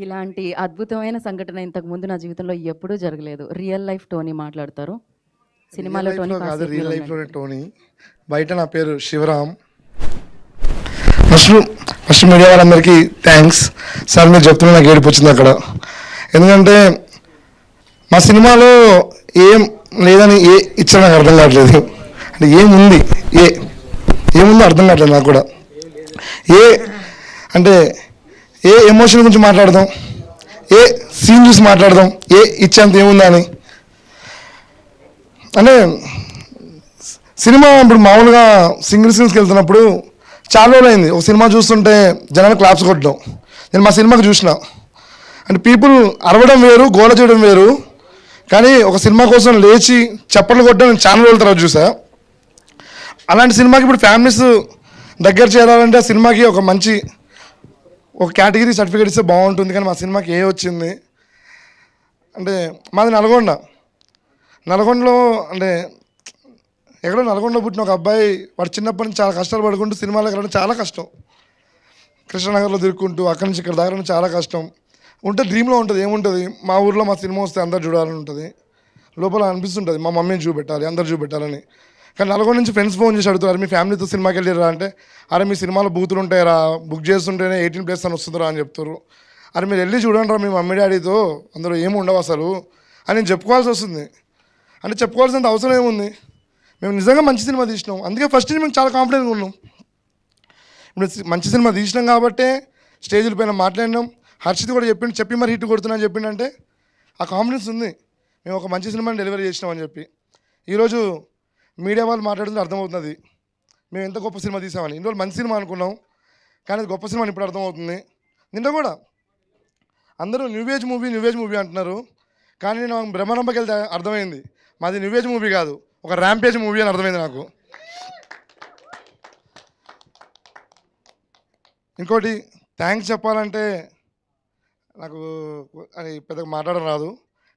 ఇలాంటి అద్భుతమైన సంఘటన ఇంతకు ముందు నా జీవితంలో ఎప్పుడూ జరగలేదు. రియల్ లైఫ్ టోనీ మాట్లాడతారు. సినిమాలో రియల్ టోనీ లైఫ్లో కాదు, కాసేపు రియల్ ఉండండి. లైఫ్లోనే టోనీ. బయట నా పేరు శివరామ్. ఫస్ట్ మీడియా వాళ్ళందరికీ థ్యాంక్స్. సార్ మీరు చెప్తున్నా నాకు ఏడుపు వచ్చింది అక్కడ. ఎందుకంటే మా సినిమాలో ఏం లేదని ఏ ఇచ్చారో నాకు అర్థం కావట్లేదు. అంటే ఏముంది, ఏముందో అర్థం కావట్లేదు నాకు కూడా. అంటే ఏ ఎమోషన్ గురించి మాట్లాడదాం, ఏ సీన్ చూసి మాట్లాడదాం, ఇచ్చేంత ఏముందా అని. అంటే సినిమా ఇప్పుడు మామూలుగా సింగిల్ సీన్స్కి వెళ్తున్నప్పుడు చాలా రోజులు అయింది ఒక సినిమా చూస్తుంటే జనాన్ని క్లాప్స్ కొట్టడం. నేను మా సినిమాకి చూసిన అంటే పీపుల్ అరవడం వేరు, గోల చేయడం వేరు. కానీ ఒక సినిమా కోసం లేచి చప్పట్లు కొట్టడం నేను చాలా రోజుల తర్వాత చూసా. అలాంటి సినిమాకి ఇప్పుడు ఫ్యామిలీస్ దగ్గర చేరాలంటే ఆ సినిమాకి ఒక కేటగిరీ సర్టిఫికేట్ ఇస్తే బాగుంటుంది. కానీ మా సినిమాకి వచ్చింది అంటే మాది నల్గొండలో అంటే ఎక్కడో నల్గొండలో పుట్టిన ఒక అబ్బాయి, వాడు చిన్నప్పటి నుంచి చాలా కష్టాలు పడుకుంటూ సినిమాలకు వెళ్ళడం చాలా కష్టం. కృష్ణనగర్లో తిరుక్కుంటూ అక్కడి నుంచి ఇక్కడ దగ్గర చాలా కష్టం ఉంటే డ్రీమ్లో ఉంటుంది. ఏముంటుంది, మా ఊర్లో మా సినిమా వస్తే అందరు చూడాలని ఉంటుంది. లోపల అనిపిస్తుంటుంది మా మమ్మీని చూపెట్టాలి, అందరు చూపెట్టాలని. కానీ నల్గొండ నుంచి ఫ్రెండ్స్ ఫోన్ చేసి అడుగుతారు, మీ ఫ్యామిలీతో సినిమాకి వెళ్ళిరా అంటే, అరే మీ సినిమాలో బూతులు ఉంటాయిరా, బుక్ చేస్తుంటేనే 18+ అని వస్తుందిరా అని చెప్తారు. అరే మీరు వెళ్ళి చూడండి రా మీ మమ్మీ డాడీతో, అందులో ఏమి ఉండవు అసలు అని నేను చెప్పుకోవాల్సి వస్తుంది. అంటే చెప్పుకోవాల్సినంత అవసరం ఏముంది, మేము నిజంగా మంచి సినిమా తీసినాం. అందుకే ఫస్ట్ మేము చాలా కాన్ఫిడెంట్గా ఉన్నాం. ఇప్పుడు మంచి సినిమా తీసినాం కాబట్టే స్టేజ్ల పైన మాట్లాడినాం. హర్షిత్ కూడా చెప్పి మరి హిట్ కొడుతున్నా అని చెప్పిండంటే ఆ కాన్ఫిడెన్స్ ఉంది, మేము ఒక మంచి సినిమాని డెలివరీ చేసినామని చెప్పి. ఈరోజు మీడియా వాళ్ళు మాట్లాడుతుంటే అర్థమవుతుంది మేము ఎంత గొప్ప సినిమా తీసామని. ఇన్ని రోజులు మంచి సినిమా అనుకున్నాం, కానీ అది గొప్ప సినిమా ఇప్పుడు అర్థమవుతుంది. నిన్న కూడా అందరూ న్యూ ఏజ్ మూవీ అంటున్నారు, కానీ నేను బ్రహ్మరంభకి వెళ్తే అర్థమైంది మాది న్యూ ఏజ్ మూవీ కాదు, ఒక ర్యాంపేజ్ మూవీ అని అర్థమైంది నాకు. ఇంకోటి థ్యాంక్స్ చెప్పాలంటే నాకు అది పెద్దగా మాట్లాడడం రాదు,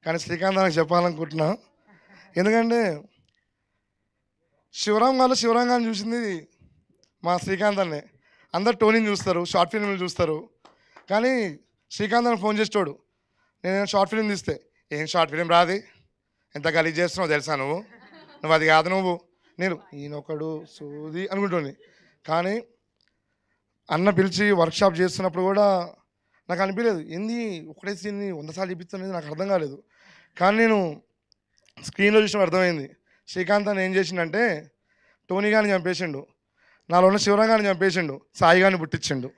కానీ శ్రీకాంత్ నాకు చెప్పాలనుకుంటున్నా. ఎందుకంటే శివరామ్ గారిని చూసింది మా శ్రీకాంత్ అన్నే. అందరు టోనీని చూస్తారు, షార్ట్ ఫిల్మ్లు చూస్తారు, కానీ శ్రీకాంత్ అని ఫోన్ చేసేటోడు. నేను షార్ట్ ఫిల్మ్ తీస్తే, ఏం షార్ట్ ఫిల్మ్ రాది, ఎంత గలీజ్ చేస్తున్నావు తెలుసా నువ్వు అది కాదు నేను ఈయనొకడు సోది అనుకుంటుంది. కానీ అన్న పిలిచి వర్క్షాప్ చేస్తున్నప్పుడు కూడా నాకు అనిపించలేదు, ఏంది ఒకటే సీన్ని 100 సార్లు చూపిస్తున్నది నాకు అర్థం కాలేదు. కానీ నేను స్క్రీన్లో చూసినప్పుడు అర్థమైంది, శ్రీకాంత్ అని ఏం చేసిండంటే టోనీ గారిని చంపేసిండు, నాలో ఉన్న శివరాం గారిని చంపేసిండు, సాయి గారిని పుట్టించిండు.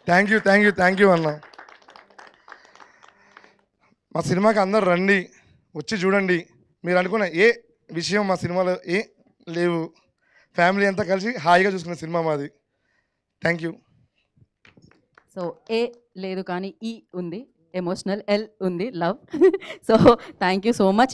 థ్యాంక్ యూ అన్న. మా సినిమాకి అందరు రండి, వచ్చి చూడండి. మీరు అనుకున్న ఏ విషయం మా సినిమాలో లేవు, ఫ్యామిలీ అంతా కలిసి హాయిగా చూసుకున్న సినిమా మాది. Thank you. సో లేదు కానీ ఈ ఉంది, ఎమోషనల్, ఎల్ ఉంది, love. So thank you so much.